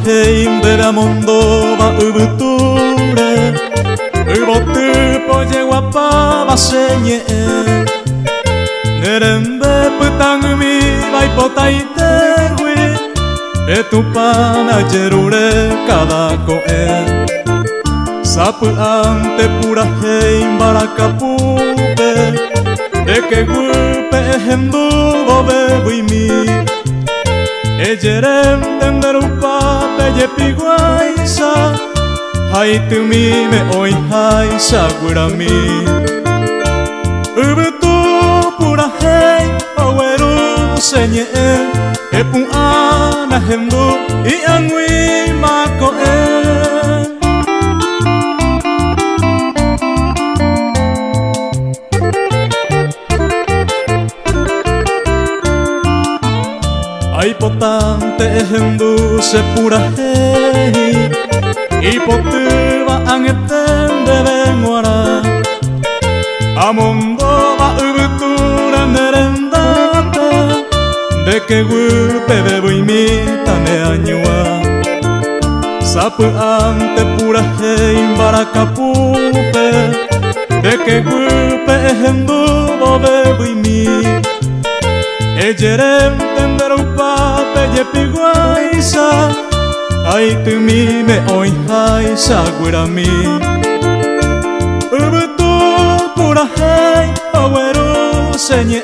heim bebe amondo ba ubuture ubotu poye guapa ba senye nerembe putang mi bai potaite wi etupana jerure kada koe sapu ante pura heim barakapupe de que gupe hendu bobe buimi ejerem tenderupa peye piguaisa hai tu mi me oi hai sagurami ubutu pura hei aweru senye epun ana hendu i angui mako ai potante hendu se pura hei i potuva angetende benguara amondo va ubutura nerendata de que gupe bebo imita ne añua sapu ante pura hei barakapupe de que gupe hendu bebo imi ejerem tenderupa peye piguaisa ai tu mi me oi hai sagurami ubutu pura hei aweru senye